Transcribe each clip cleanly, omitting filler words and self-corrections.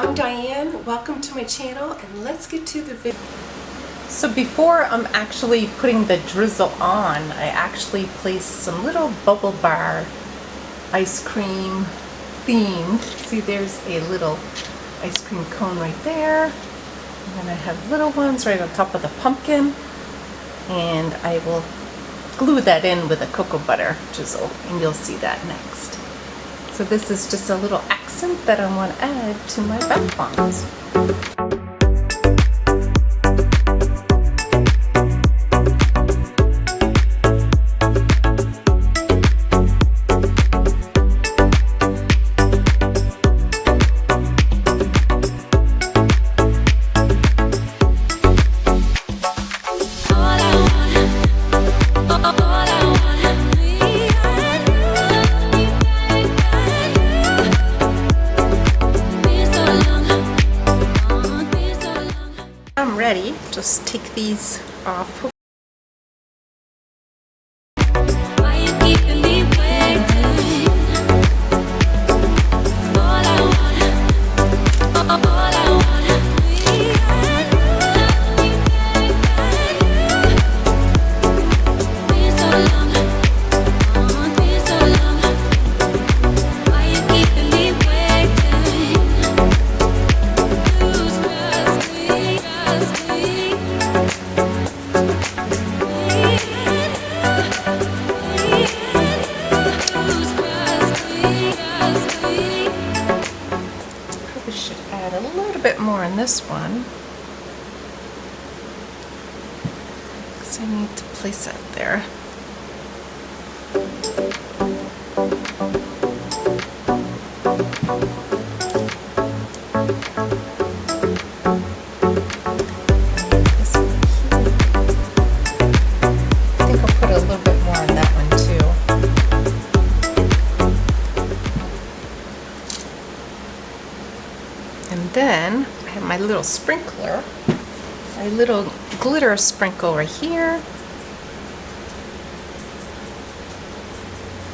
I'm Diane. Welcome to my channel and let's get to the video. So before I'm actually putting the drizzle on, I actually placed some little bubble bar ice cream themed. See, there's a little ice cream cone right there. And then I have little ones right on top of the pumpkin. And I will glue that in with a cocoa butter drizzle, and you'll see that next. So this is just a little accent that I want to add to my bath bombs. I'm ready. Just take these off. Should add a little bit more in this one because I need to place that there. I think I'll put a little bit more on that one too. And then I have my little sprinkler, my little glitter sprinkle right here.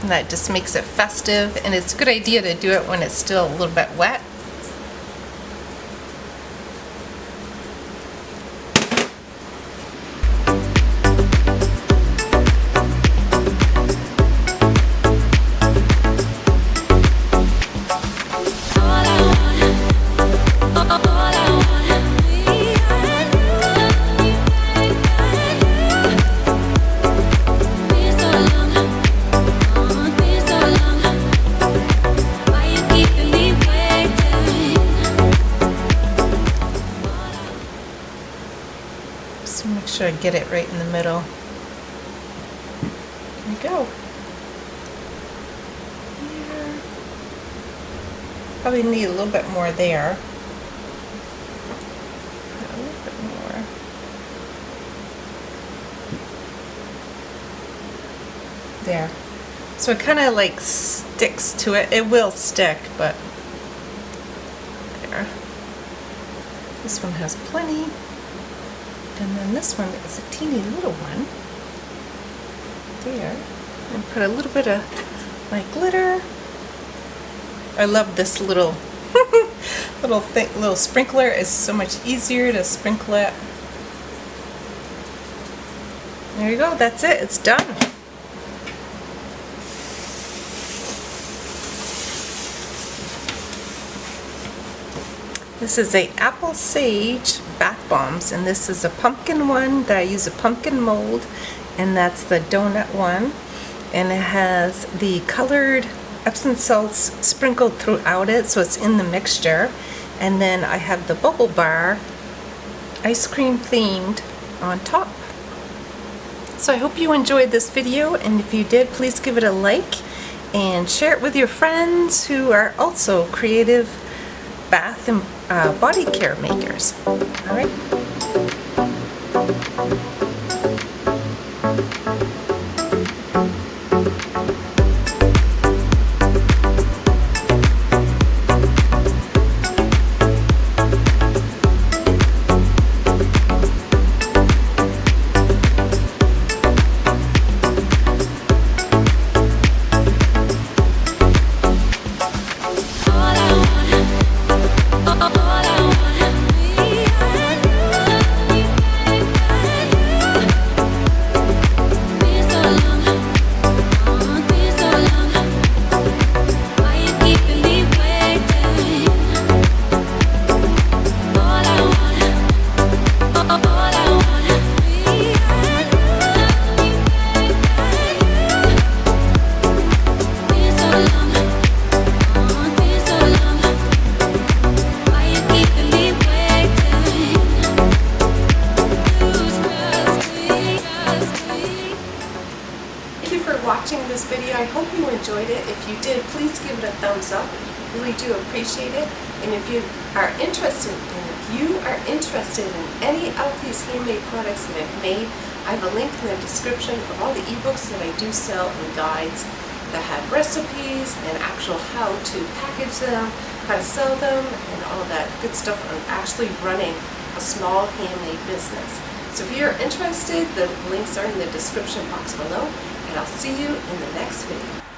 And that just makes it festive, and it's a good idea to do it when it's still a little bit wet. So make sure I get it right in the middle. There we go. Here. Probably need a little bit more there. A little bit more. There. So it kind of like sticks to it. It will stick, but there. This one has plenty. And then this one is a teeny little one. There. And put a little bit of my glitter. I love this little little sprinkler. It's so much easier to sprinkle it. There you go. That's it. It's done. This is a apple sage bath bombs, and this is a pumpkin one that I use a pumpkin mold, and that's the donut one, and it has the colored Epsom salts sprinkled throughout it, so it's in the mixture. And then I have the bubble bar ice cream themed on top. So I hope you enjoyed this video, and if you did, please give it a like and share it with your friends who are also creative bath and body care makers. All right. All I want thank you for watching this video. I hope you enjoyed it. If you did, please give it a thumbs up. Really do appreciate it. And if you are interested in any of these handmade products that I've made, I have a link in the description of all the ebooks that I do sell and guides that have recipes and actual how to package them, how to sell them, and all that good stuff on actually running a small handmade business. So if you're interested, the links are in the description box below, and I'll see you in the next video.